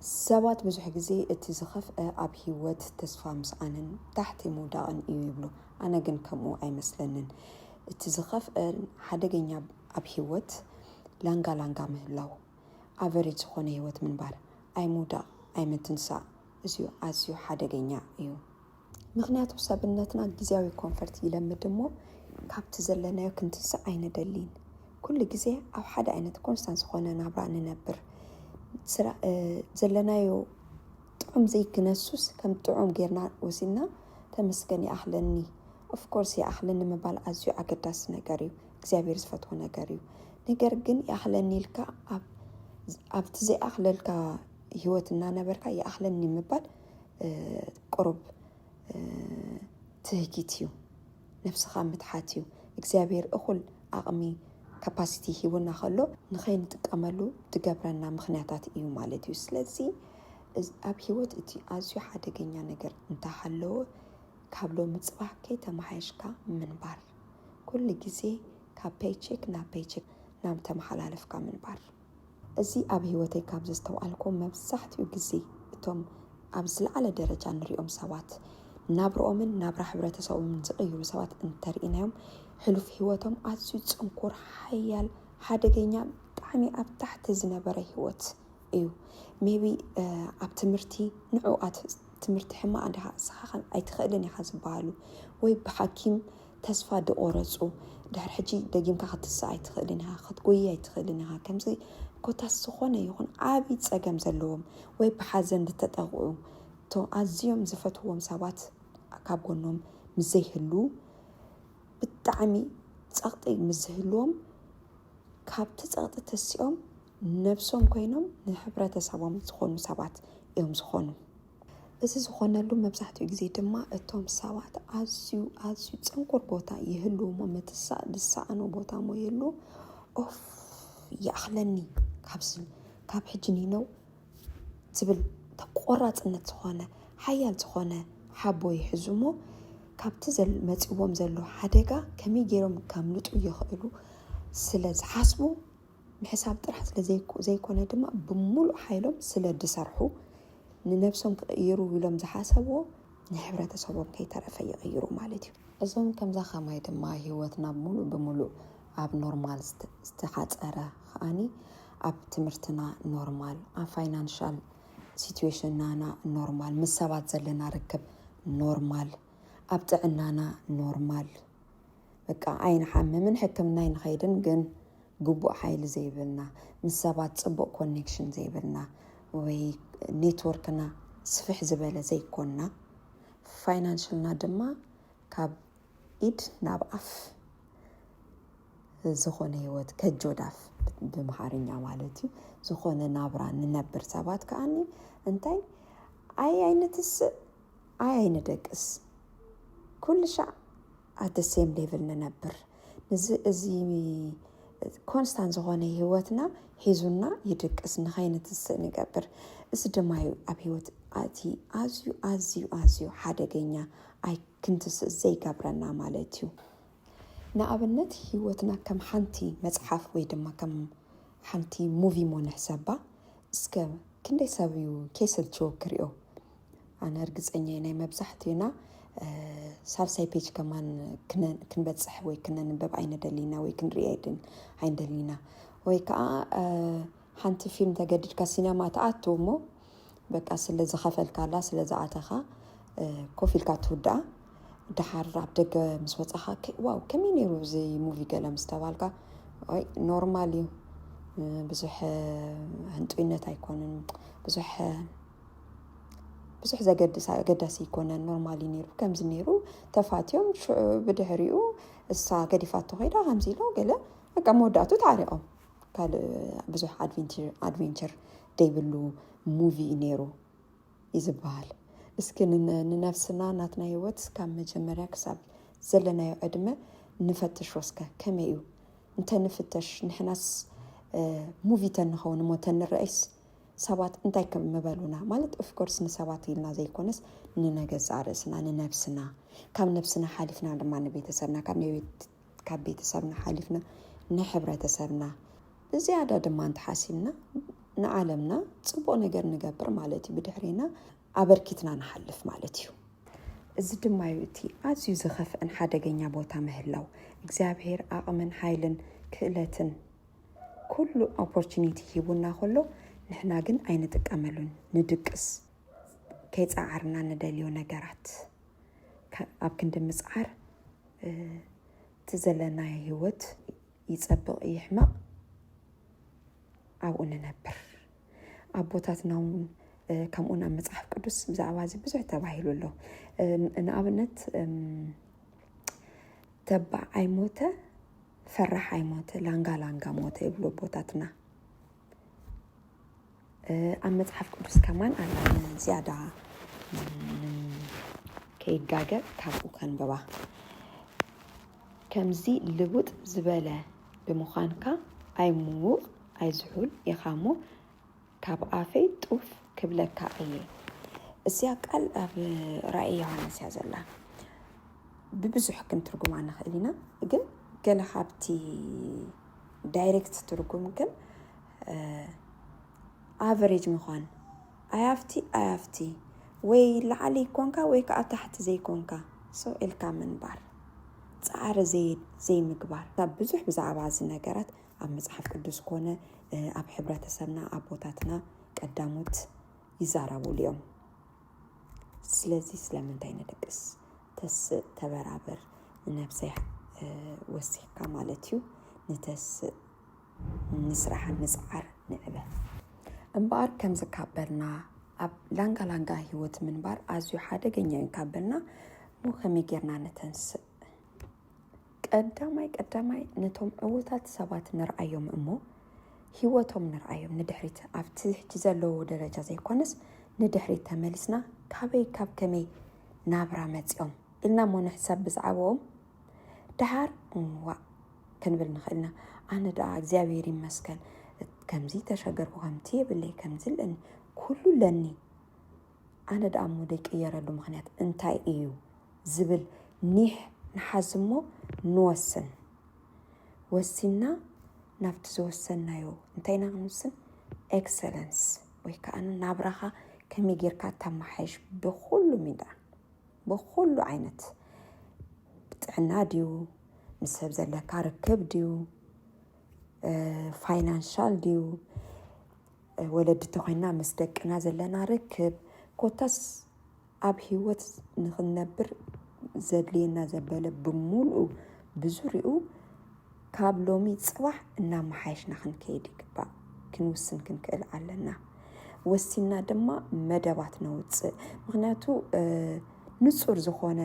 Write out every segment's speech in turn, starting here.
ሰባት ብዙሕ ግዜ እቲ ዝኸፍአ ኣብ ሂወት ተስፋ ምስኣንን ታሕቲ ምውዳቕን እዩ ይብሉ። ኣነ ግን ከምኡ ኣይመስለንን። እቲ ዝኸፍአ ሓደገኛ ኣብ ሂወት ላንጋ ምህላው ኣቨሬጅ ዝኾነ ሂወት ምንባር ኣይምውዳቕ ኣይምትንሳእ እዚዩ ኣዝዩ ሓደገኛ እዩ። ምክንያቱ ሰብነትና ግዝያዊ ኮንፈርት ይለምድ እሞ ካብቲ ዘለናዮ ክንትንሳእ ኣይንደሊን። ኩሉ ግዜ ኣብ ሓደ ዓይነት ኮንስታንት ዝኾነ ናብራ ንነብር ዘለናዮ ጥዑም ዘይክነሱስ ከም ጥዑም ጌርና ወሲድና ተመስገን ይኣኽለኒ ኦፍኮርስ ይኣኽለኒ ምባል ኣዝዩ ኣገዳሲ ነገር እዩ። እግዚኣብሔር ዝፈትዎ ነገር እዩ። ነገር ግን ይኣኽለኒ ኢልካ ኣብቲ ዘይኣኽለልካ ሂወት እናነበርካ ይኣኽለኒ ምባል ቁሩብ ትህጊት እዩ። ነፍስኻ ምትሓት እዩ። እግዚኣብሔር እኹል ዓቕሚ ካፓሲቲ ሂቡና ከሎ ንኸይንጥቀመሉ ዝገብረና ምክንያታት እዩ ማለት እዩ። ስለዚ ኣብ ሂወት እቲ ኣዝዩ ሓደገኛ ነገር እንተሃለወ ካብ ሎሚ ፅባሕ ከይተመሓየሽካ ምንባር፣ ኩሉ ግዜ ካብ ፔይቼክ ናብ ፔይቼክ ናብ ተመሓላለፍካ ምንባር። እዚ ኣብ ሂወተይ ካብ ዘስተውዓልኩም መብዛሕትኡ ግዜ እቶም ኣብ ዝለዓለ ደረጃ ንሪኦም ሰባት ናብርኦምን ናብራ ሕብረተሰቦምን ዝቕይሩ ሰባት እንተሪኢናዮም ሕሉፍ ሂወቶም ኣዝዩ ፅንኩር ሓያል ሓደገኛ ብጣዕሚ ኣብ ታሕቲ ዝነበረ ሂወት እዩ። ሜቢ ኣብ ትምህርቲ ንዑኣት ትምህርቲ ሕማቕ ዲኻ ንስኻ ኣይትኽእልን ኢኻ ዝበሃሉ ወይ ብሓኪም ተስፋ ዝቆረፁ ድሕሪ ሕጂ ደጊምካ ክትስእ ኣይትኽእልን ኢኻ ክትጎይ ኣይትኽእልን ኢኻ ከምዚ ኮታስ ዝኾነ ይኹን ዓብይ ፀገም ዘለዎም ወይ ብሓዘን ዝተጠቕዑ ኣዝዮም ዝፈትዎም ሰባት ካብ ጎኖም ምዘይህሉ ብጣዕሚ ፀቕጢ ምዝህልዎም ካብቲ ፀቕጢ ተሲኦም ነብሶም ኮይኖም ንሕብረተሰቦም ዝኾኑ ሰባት እዮም ዝኾኑ። እዚ ዝኾነሉ መብዛሕትኡ ግዜ ድማ እቶም ሰባት ኣዝዩ ፅንኩር ቦታ ይህልውሞ ምትሳእ ዝሰኣኑ ቦታ ሞ ይህሉ ኦፍ ይኣኽለኒ ካብ ሕጂ ኒነው ዝብል ተቆራፅነት ዝኾነ ሓያል ዝኾነ ሓቦ ይሕዙሞ ካብቲ መፂዎም ዘሎ ሓደጋ ከመይ ገይሮም ከምልጡ ይኽእሉ ስለ ዝሓስቡ ምሕሳብ ጥራሕ ስለዘይኮነ ድማ ብሙሉእ ሓይሎም ስለ ዝሰርሑ ንነብሶም ክቕይሩ ኢሎም ዝሓሰብዎ ንሕብረተሰቦም ከይተረፈ ይቕይሩ ማለት እዩ። እዞም ከምዛ ከማይ ድማ ሂወትና ብሙሉእ ኣብ ኖርማል ዝተሓፀረ ከዓኒ ኣብ ትምህርትና ኖርማል፣ ኣብ ፋይናንሻል ሲትዌሽንና ኖርማል፣ ምስ ሰባት ዘለና ርክብ ኖርማል፣ ኣብ ጥዕናና ኖርማል፣ በቃ ኣይንሓምምን ሕክምና ይንኸይድን ግን ግቡእ ሓይሊ ዘይብልና፣ ምስ ሰባት ፅቡቕ ኮኔክሽን ዘይብልና ወይ ኔትወርክና ስፍሕ ዝበለ ዘይኮንና፣ ፋይናንሽልና ድማ ካብ ኢድ ናብ ኣፍ ዝኾነ ሂወት ከጆዳፍ ብምሓርኛ ማለት እዩ ዝኾነ ናብራ ንነብር ሰባት ከዓኒ እንታይ ኣይንትስእ ኣይንደቅስ ኩሉ ሻዕ ኣት ሴም ሌቭል ንነብር እዚ ኮንስታንት ዝኾነ ሂወትና ሒዙና ይድቅስ ንኸይንትስእ ንገብር። እዚ ድማ ኣብ ሂወት ኣዝዩ ሓደገኛ ኣይ ክንትስእ ዘይገብረና ማለት እዩ። ንኣብነት ሂወትና ከም ሓንቲ መፅሓፍ ወይ ድማ ከም ሓንቲ ሙቪ ሞ ንሕሰባ እስከ ክንደይ ሰብ እዩ ከይሰልችዎ ክሪኦ። ኣነ እርግፀኛ ናይ መብዛሕትኡና ሳልሳይ ፔጅ ከማን ክንበፅሕ ወይ ክነንበብ ኣይንደሊና ወይ ክንሪኦ ኣይንደሊና ወይ ከዓ ሓንቲ ፊልም ተገዲድካ ሲነማ ተኣቱ እሞ በቃ ስለ ዝኸፈልካላ ስለ ዝኣተኻ ኮፍ ኢልካ ትውዳኣ ድሓር ኣብ ደገ ምስ ወፃኻ ዋው ከመይ ነይሩ እዚ ሙቪ ገለ ምስ ተባልካ ወይ ኖርማል እዩ ብዙሕ ህንጡይነት ኣይኮነን ብዙሕ ኣገዳሲ ይኮነን ኖርማሊ ነይሩ ከምዚ ነይሩ ተፋትዮም ብድሕሪኡ እሳ ገዲፋቶ ኸይዳ ከምዚ ኢሎ ገለ በቃ መወዳእቱ ተዓሪቖም ካልእ ብዙሕ ኣድቬንቸር ደይብሉ ሙቪ ነይሩ እዩ ዝበሃል። እስኪ ንነፍስና ናትና ሂወት ካብ መጀመርያ ክሳብ ዘለናዮ ዕድመ ንፈትሽ ወስከ ከመይ እዩ እንተንፍተሽ ንሕናስ ሙቪ ተንኸውን ሞ ተንርአይስ ሰባት እንታይ ከም መበሉና ማለት ኦፍኮርስ ንሰባት ኢልና ዘይኮነስ ንነገዛ ርእስና ንነብስና ካብ ነብስና ሓሊፍና ድማ ንቤተሰብና ካብ ቤተሰብና ሓሊፍና ንሕብረተሰብና ብዝያዳ ድማ እንተሓሲብና ንዓለምና ጽቡቕ ነገር ንገብር ማለት እዩ ብድሕሪና ኣበርኪትና ንሓልፍ ማለት እዩ እዚ ድማ እቲ ኣዝዩ ዝኸፍአን ሓደገኛ ቦታ ምህላው እግዚኣብሔር ኣቕምን ሓይልን ክእለትን ኩሉ ኦፖርቹኒቲ ሂቡና ከሎ ንሕና ግን ኣይንጥቀመሉን ንድቅስ ከይፃዓርና ንደልዮ ነገራት ኣብ ክንዲ ምፅዓር እቲ ዘለና ህይወት ይፀብቕ ይሕማቕ ኣብኡ ንነብር ኣቦታትና እውን ከምኡን ኣብ መጽሓፍ ቅዱስ ብዛዕባ እዚ ብዙሕ ተባሂሉ ኣሎ ንኣብነት ተባዕ ኣይሞተ ፈራሕ ኣይሞተ ላንጋ ሞተ ይብሉ ቦታትና ኣብ መጽሓፍ ቅዱስ ከማን ኣላ ዝያዳ ከይጋገር ካብኡ ከንብባ ከምዚ ልቡጥ ዝበለ ብምዃንካ ኣይምውቕ ኣይዝሑል ኢኻሞ ካብ ኣፈይ ጡፍ ክብለካ እየ እዚኣ ቃል ኣብ ራእይ ዮሃንስ እያ ዘላ ብብዙሕ ክንትርጉማ ንኽእል ኢና ግን ገለ ካብቲ ዳይሬክት ትርጉም ግን ኣቨሬጅ ምዃን ኣያፍቲ ወይ ላዕሊ ይኮንካ ወይ ከዓ ታሕቲ ዘይኮንካ ሰው ኢልካ ምንባር ፃዕሪ ዘይምግባር ብዙሕ ብዛዕባ እዚ ነገራት ኣብ መጽሓፍ ቅዱስ ኮነ ኣብ ሕብረተሰብና ኣቦታትና ቀዳሞት ይዛረቡሉ እዮም ስለዚ ስለምንታይ ንድቅስ ተስእ ተበራበር ንነብሰይ ወሲሕካ ማለት እዩ ንተስእ ንስራሕ ንፅዓር ንዕበ እምበኣር ከም ዝካበልና ኣብ ላንጋ ህይወት ምንባር ኣዝዩ ሓደገኛ እዩ ካበልና ከመይ ጌርና ንተንስእ ቀዳማይ ነቶም ዕውታት ሰባት ንርአዮም እሞ ህይወቶም ንርአዮም ንድሕሪት ኣብቲ ሕጂ ዘለዎ ደረጃ ዘይኮነስ ንድሕሪት ተመሊስና ካበይ ካብ ከመይ ናብራ መፂኦም ኢልና ሞ ንሕሰብ ብዛዕባኦም ድሓር ክንብል ንኽእልና ኣነ ደኣ እግዚኣብሔር ይመስገን ከምዚ ተሸገርኩ ከምቲ የብለይ ከምዚ ለኒ ኩሉ ለኒ ኣነ ደኣ ሞ ደይቅየረሉ ምክንያት እንታይ እዩ ዝብል ኒሕ ንሓዝ እሞ ንወስን ወሲና ናብቲ ዝወሰናዮ እንታይና ክንውስን ኤክሰለንስ ወይ ከዓ ናብራኻ ከመይ ጌርካ ተማሓይሽ ብኩሉ ሚዳ ብኩሉ ዓይነት ብጥዕና ድዩ ምስ ሰብ ዘለካ ርክብ ድዩ ፋይናንሻል ድዩ ወለድቲ ኮይና ምስ ደቅና ዘለና ርክብ ኮታስ ኣብ ህይወት ንኽነብር ዘድልየና ዘበለ ብምሉኡ ብዙርኡ ካብ ሎሚ ፅባሕ እናመሓይሽና ክንከይድ ይግባእ ክንውስን ክንክእል ኣለና ወሲና ድማ መደባት ነውፅእ ምክንያቱ ንጹር ዝኾነ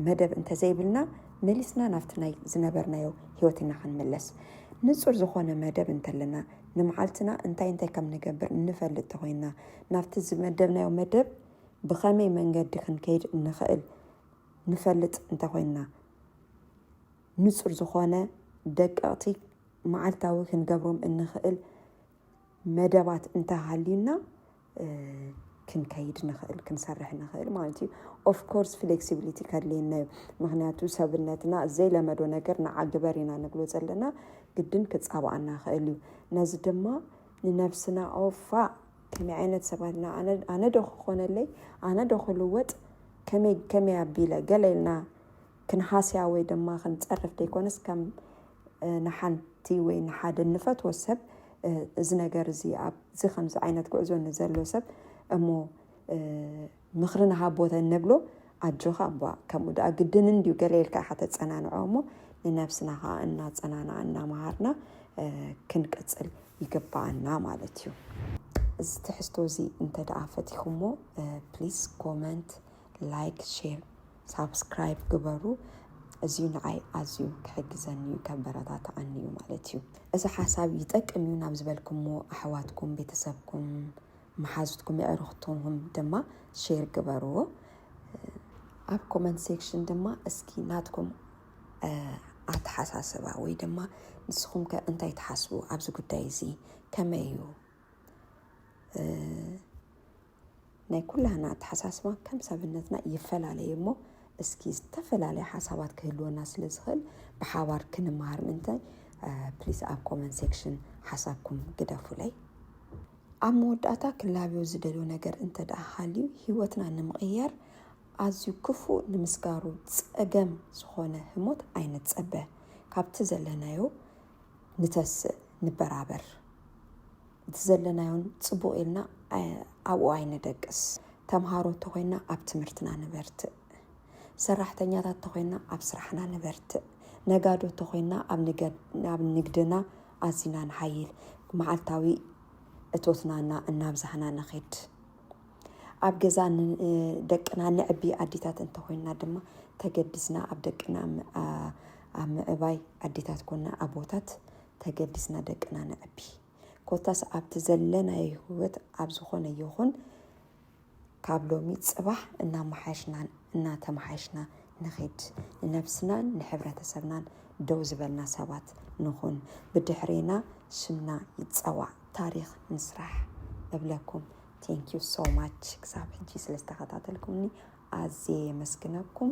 መደብ እንተዘይብልና መሊስና ናብቲ ናይ ዝነበርናዮ ህይወትና ክንመለስ ንጹር ዝኾነ መደብ እንተለና ንመዓልትና እንታይ ከም ንገብር እንፈልጥ ተኾይና ናብቲ ዝመደብናዮ መደብ ብኸመይ መንገዲ ክንከይድ ንኽእል ንፈልጥ እንተኾይና ንጹር ዝኾነ ደቀቕቲ መዓልታዊ ክንገብሮም እንኽእል መደባት እንተሃልዩና ክንከይድ ንኽእል ክንሰርሕ ንኽእል ማለት እዩ ኦፍ ኮርስ ፍሌክሲቢሊቲ ከድልየና እዩ ምክንያቱ ሰብነትና ዘይለመዶ ነገር ንዓግበር ኢና ንብሎ ዘለና ግድን ክፃባኣና ክእል እዩ ነዚ ድማ ንነፍስና ኦፋ ከመይ ዓይነት ሰባትና ኣነ ዶ ክኾነለይ ኣነ ዶ ክልወጥ ከመይ ኣቢለ ገለልና ክንሓስያ ወይ ድማ ክንፀርፍ ደይኮነስ ከም ንሓንቲ ወይ ንሓደ ንፈትዎ ሰብ እዚ ነገር እዚ ኣብዚ ከምዚ ዓይነት ጉዕዞ ንዘሎ ሰብ እሞ ምኽርና ሃቦተ ንብሎ ኣጆኻ እባ ከምኡ ደኣ ግድን እንድዩ ገለልካ ኢኻ ተፀናንዖ እሞ ንነፍስና ከዓ እናፀናና እናምሃርና ክንቅፅል ይግባአና ማለት እዩ እዚ ትሕዝቶ እዚ እንተደኣ ፈቲኹሞ ፕሊዝ ኮመንት ላይክ ሼር ሳብስክራይብ ግበሩ እዚዩ ንዓይ ኣዝዩ ክሕግዘኒ እዩ ከበረታትዓኒ እዩ ማለት እዩ እዚ ሓሳብ ይጠቅም እዩ ናብ ዝበልኩሞ ኣሕዋትኩም ቤተሰብኩም መሓዙትኩም የዕርኽትኩም ድማ ሼር ግበርዎ ኣብ ኮመንት ሴክሽን ድማ እስኪ ናትኩም ኣተሓሳስባ ወይ ድማ ንስኹም ከ እንታይ ትሓስቡ ኣብዚ ጉዳይ እዚ ከመይ እዩ ናይ ኩላህና ኣተሓሳስባ ከም ሰብነትና ይፈላለዩ እሞ እስኪ ዝተፈላለዩ ሓሳባት ክህልወና ስለ ዝኽእል ብሓባር ክንመሃር ምንታይ ፕሊዝ ኣብ ኮመንት ሴክሽን ሓሳብኩም ግደፉለይ ኣብ መወዳእታ ክላብዮ ዝደልዮ ነገር እንተደኣ ሃልዩ ህይወትና ንምቕያር ኣዝዩ ክፉእ ንምስጋሩ ፀገም ዝኾነ ህሞት ኣይነፀበ ካብቲ ዘለናዮ ንተስእ ንበራበር እቲ ዘለናዮን ፅቡቕ ኢልና ኣብኡ ኣይነደቅስ ተምሃሮ እንተኾይና ኣብ ትምህርትና ንበርትእ ሰራሕተኛታት እንተኾይና ኣብ ስራሕና ንበርትእ ነጋዶ እንተኾይና ኣብ ንግድና ኣዝና ንሓይል መዓልታዊ እቶትናና እናብዛሕና ንኸድ ኣብ ገዛ ደቅና ንዕቢ ኣዲታት እንተኾይና ድማ ተገዲስና ኣብ ደቅና ኣብ ምዕባይ ኣዲታት ኮና ኣቦታት ተገዲስና ደቅና ንዕቢ ኮታስ ኣብቲ ዘለናዮ ህይወት ኣብ ዝኾነ ይኹን ካብ ሎሚ ፅባሕ እናተመሓይሽና ንኸድ ንነፍስናን ንሕብረተሰብናን ደው ዝበልና ሰባት ንኹን ብድሕሪና ሽምና ይፀዋዕ ታሪክ ንስራሕ እብለኩም ቴንክ ዩ ሶ ማች ክሳብ ሕጂ ስለዝተኸታተልኩምኒ ኣዝየ የመስግነኩም